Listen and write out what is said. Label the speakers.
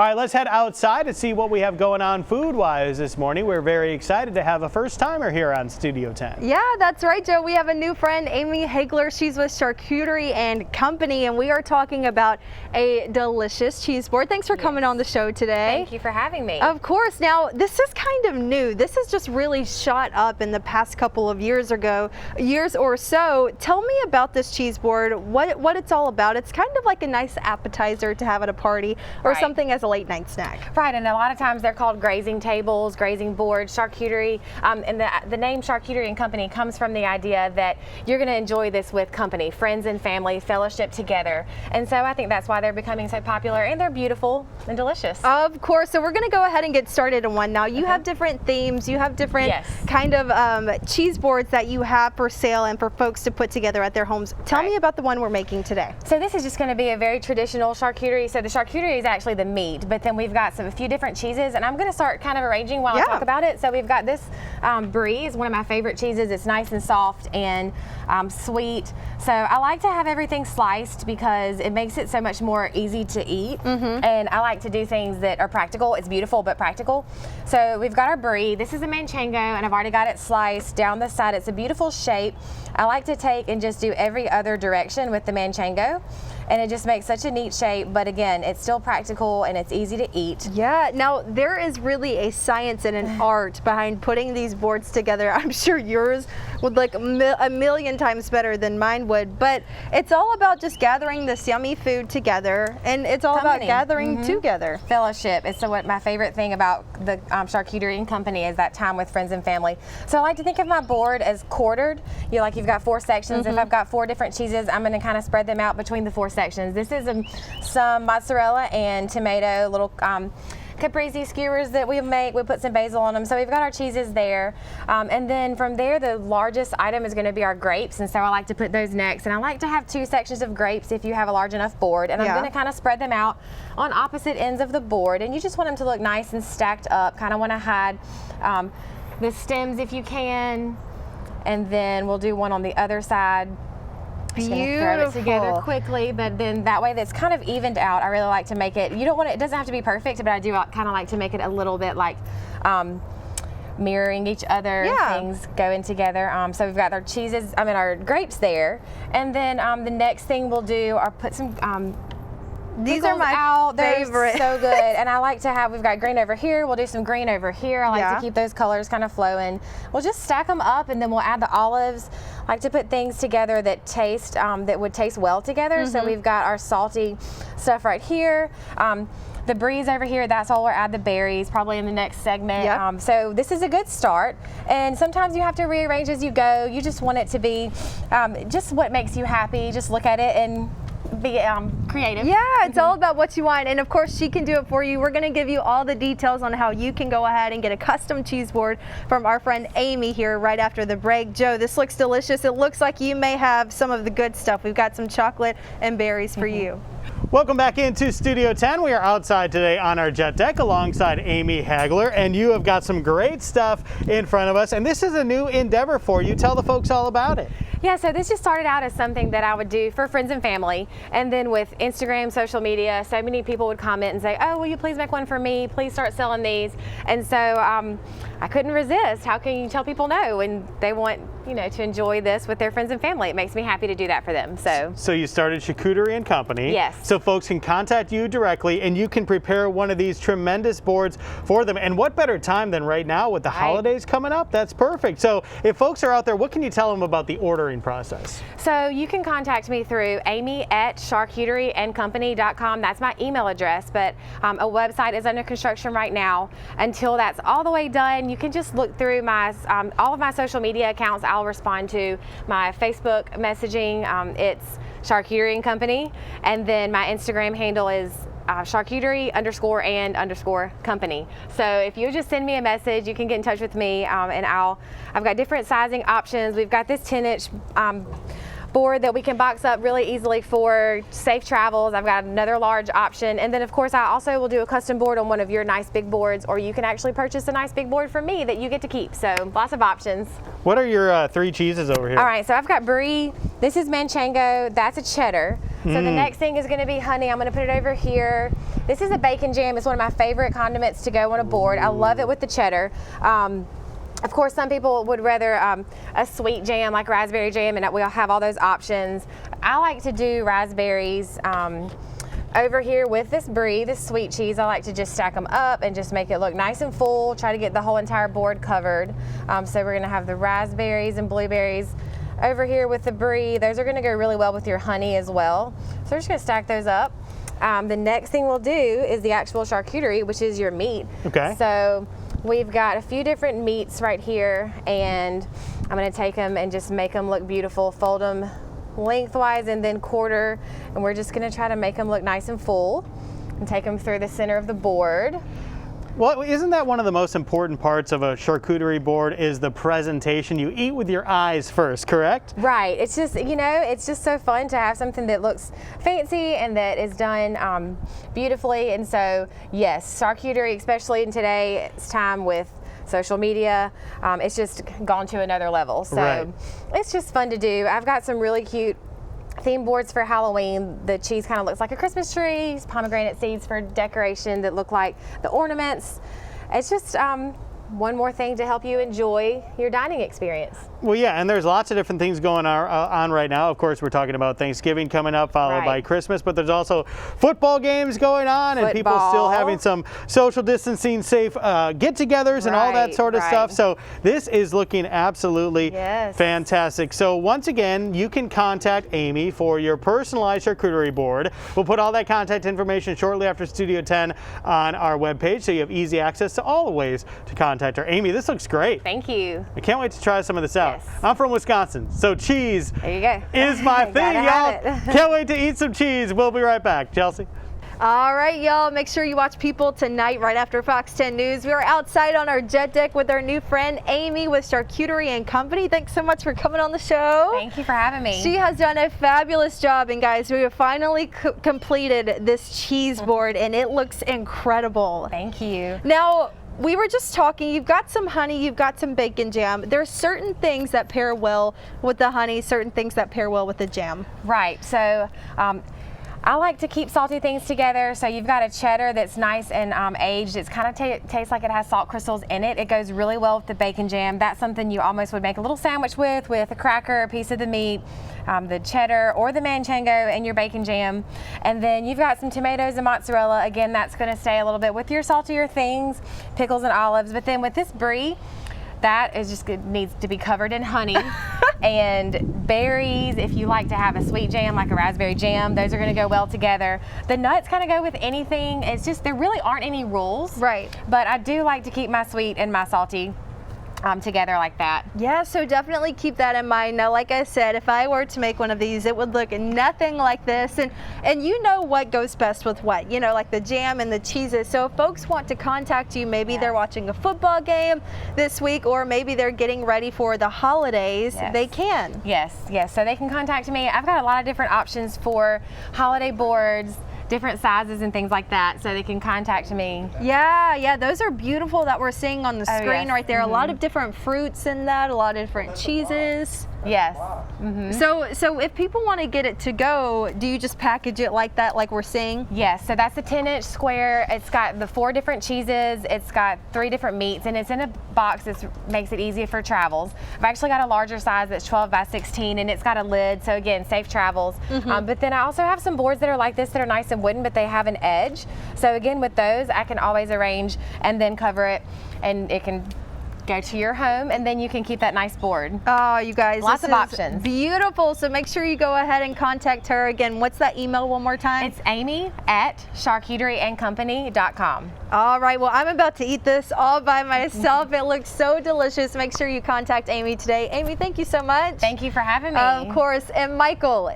Speaker 1: All right, let's head outside and see what we have going on food-wise this morning. We're very excited to have a first-timer here on Studio 10.
Speaker 2: Yeah, that's right, Joe. We have a new friend, Amy Hagler. She's with Charcuterie Company, and we are talking about a delicious cheese board. Thanks for coming on the show today.
Speaker 3: Thank you for having me.
Speaker 2: Of course. Now, this is kind of new. This has just really shot up in the past couple of years or so. Tell me about this cheese board, what it's all about. It's kind of like a nice appetizer to have at a party or something as a late night snack.
Speaker 3: Right, and a lot of times they're called grazing tables, grazing boards, charcuterie, and the name Charcuterie Company comes from the idea that you're going to enjoy this with company, friends and family, fellowship together. And so I think that's why they're becoming so popular, and they're beautiful and delicious.
Speaker 2: Of course. So we're going to go ahead and get started on one now. You have different themes, you have different kind of cheese boards that you have for sale and for folks to put together at their homes. Tell me about the one we're making today.
Speaker 3: So this is just going to be a very traditional charcuterie. So the charcuterie is actually the meat, but then we've got a few different cheeses, and I'm going to start kind of arranging while I talk about it. So we've got this brie, is one of my favorite cheeses. It's nice and soft and sweet. So I like to have everything sliced because it makes it so much more easy to eat. And I like to do things that are practical. It's beautiful but practical. So we've got our brie. This is a manchego, and I've already got it sliced down the side. It's a beautiful shape. I like to take and just do every other direction with the manchego, and it just makes such a neat shape. But again, it's still practical and it's easy to eat.
Speaker 2: Yeah, now there is really a science and an art behind putting these boards together. I'm sure yours would look a million times better than mine would, but it's all about just gathering this yummy food together, and it's all about gathering together.
Speaker 3: Fellowship is what my favorite thing about the Charcuterie Company is, that time with friends and family. So I like to think of my board as quartered. You've got 4 sections. If I've got 4 different cheeses, I'm going to kind of spread them out between the 4 sections. This is some mozzarella and tomato, little caprese skewers that we make. We put some basil on them. So we've got our cheeses there. And then from there, the largest item is going to be our grapes. And so I like to put those next. And I like to have 2 sections of grapes if you have a large enough board. And I'm going to kind of spread them out on opposite ends of the board. And you just want them to look nice and stacked up. Kind of want to hide the stems if you can. And then we'll do one on the other side. Just gonna throw it together quickly, but then that way that's kind of evened out. I really like to make it, it doesn't have to be perfect, but I do kind of like to make it a little bit like mirroring each other, things going together. So we've got our cheeses, our grapes there. And then the next thing we'll do are put some
Speaker 2: these are my favorite.
Speaker 3: So good. And I like to have, we've got green over here. We'll do some green over here. I like to keep those colors kind of flowing. We'll just stack them up, and then we'll add the olives. I like to put things together that taste, that would taste well together. So we've got our salty stuff right here. The brie's over here, that's all we'll add the berries, probably in the next segment. So this is a good start. And sometimes you have to rearrange as you go. You just want it to be just what makes you happy. Just look at it and be creative.
Speaker 2: Yeah, it's all about what you want, and of course she can do it for you. We're going to give you all the details on how you can go ahead and get a custom cheese board from our friend Amy here right after the break. Joe, this looks delicious. It looks like you may have some of the good stuff. We've got some chocolate and berries for you.
Speaker 1: Welcome back into Studio 10. We are outside today on our jet deck alongside Amy Hagler, and you have got some great stuff in front of us, and this is a new endeavor for you. Tell the folks all about it.
Speaker 3: Yeah, so this just started out as something that I would do for friends and family, and then with Instagram, social media, so many people would comment and say, oh, will you please make one for me? Please start selling these. And so I couldn't resist. How can you tell people no when they want, to enjoy this with their friends and family? It makes me happy to do that for them. So
Speaker 1: you started Charcuterie Company.
Speaker 3: Yes.
Speaker 1: So folks can contact you directly, and you can prepare one of these tremendous boards for them. And what better time than right now with the holidays coming up? That's perfect. So if folks are out there, what can you tell them about the ordering process?
Speaker 3: So you can contact me through amy@charcuterieandcompany.com. That's my email address, but a website is under construction right now. Until that's all the way done, you can just look through my all of my social media accounts. I'll respond to my Facebook messaging. It's Charcuterie Company, and then my Instagram handle is charcuterie_and_company. So if you just send me a message, you can get in touch with me, and I've got different sizing options. We've got this 10-inch board that we can box up really easily for safe travels. I've got another large option, and then of course I also will do a custom board on one of your nice big boards, or you can actually purchase a nice big board from me that you get to keep. So lots of options.
Speaker 1: What are your 3 cheeses over here?
Speaker 3: All right, so I've got brie. This is manchego. That's a cheddar. So the next thing is going to be honey. I'm going to put it over here. This is a bacon jam. It's one of my favorite condiments to go on a board. I love it with the cheddar. Of course, some people would rather a sweet jam like raspberry jam, and we'll have all those options. I like to do raspberries over here with this brie, this sweet cheese. I like to just stack them up and just make it look nice and full, try to get the whole entire board covered. So we're gonna have the raspberries and blueberries over here with the brie. Those are gonna go really well with your honey as well. So we're just gonna stack those up. The next thing we'll do is the actual charcuterie, which is your meat.
Speaker 1: Okay.
Speaker 3: So we've got a few different meats right here, and I'm gonna take them and just make them look beautiful, fold them lengthwise and then quarter, and we're just gonna try to make them look nice and full and take them through the center of the board.
Speaker 1: Well, isn't that one of the most important parts of a charcuterie board is the presentation? You eat with your eyes first, correct?
Speaker 3: Right. It's just, you know, it's just so fun to have something that looks fancy and that is done beautifully. And so, yes, charcuterie, especially in today's time with social media, it's just gone to another level. So it's just fun to do. I've got some really cute theme boards for Halloween. The cheese kind of looks like a Christmas tree, pomegranate seeds for decoration that look like the ornaments. It's just one more thing to help you enjoy your dining experience.
Speaker 1: Well, yeah, and there's lots of different things going on right now. Of course, we're talking about Thanksgiving coming up, followed by Christmas, but there's also football games going on and people still having some social distancing, safe get-togethers and all that sort of stuff. So this is looking absolutely fantastic. So once again, you can contact Amy for your personalized charcuterie board. We'll put all that contact information shortly after Studio 10 on our webpage, so you have easy access to all the ways to contact her. Amy, this looks great.
Speaker 3: Thank you.
Speaker 1: I can't wait to try some of this out. I'm from Wisconsin, so cheese is my thing, y'all. Can't wait to eat some cheese. We'll be right back. Chelsea?
Speaker 2: All right, y'all, make sure you watch People tonight right after Fox 10 News. We are outside on our jet deck with our new friend Amy with Charcuterie Company. Thanks so much for coming on the show.
Speaker 3: Thank you for having me.
Speaker 2: She has done a fabulous job, and guys, we have finally completed this cheese board, and it looks incredible.
Speaker 3: Thank you.
Speaker 2: Now, we were just talking, you've got some honey, you've got some bacon jam. There are certain things that pair well with the honey, certain things that pair well with the jam.
Speaker 3: Right, so I like to keep salty things together. So you've got a cheddar that's nice and aged. It's kind of tastes like it has salt crystals in it. It goes really well with the bacon jam. That's something you almost would make a little sandwich with a cracker, a piece of the meat, the cheddar or the manchego and your bacon jam. And then you've got some tomatoes and mozzarella. Again, that's going to stay a little bit with your saltier things, pickles and olives. But then with this brie, that is just good, needs to be covered in honey. And berries, if you like to have a sweet jam like a raspberry jam, those are going to go well together. The nuts kind of go with anything. It's just there really aren't any rules.
Speaker 2: Right.
Speaker 3: But I do like to keep my sweet and my salty together like that.
Speaker 2: Yeah, so definitely keep that in mind. Now, like I said, if I were to make one of these, it would look nothing like this. And you know what goes best with what, you know, like the jam and the cheeses. So if folks want to contact you, maybe they're watching a football game this week, or maybe they're getting ready for the holidays, they can.
Speaker 3: Yes, so they can contact me. I've got a lot of different options for holiday boards, different sizes and things like that, so they can contact me.
Speaker 2: Yeah, those are beautiful that we're seeing on the screen right there. A lot of different fruits in that, a lot of different cheeses.
Speaker 3: Yes.
Speaker 2: So if people want to get it to go, do you just package it like that, like we're seeing?
Speaker 3: Yes, so that's a 10-inch square. It's got the 4 different cheeses, it's got 3 different meats, and it's in a box that makes it easier for travels. I've actually got a larger size that's 12 by 16, and it's got a lid, so again, safe travels. But then I also have some boards that are like this that are nice and wooden, but they have an edge. So again, with those, I can always arrange and then cover it, and it can go to your home, and then you can keep that nice board.
Speaker 2: Oh, you guys,
Speaker 3: lots of options.
Speaker 2: Beautiful. So make sure you go ahead and contact her. Again, what's that email one more time?
Speaker 3: It's amy@charcuterieandcompany.com.
Speaker 2: All right, well, I'm about to eat this all by myself. It looks so delicious. Make sure you contact Amy today. Amy, thank you so much.
Speaker 3: Thank you for having me.
Speaker 2: Of course. And Michael,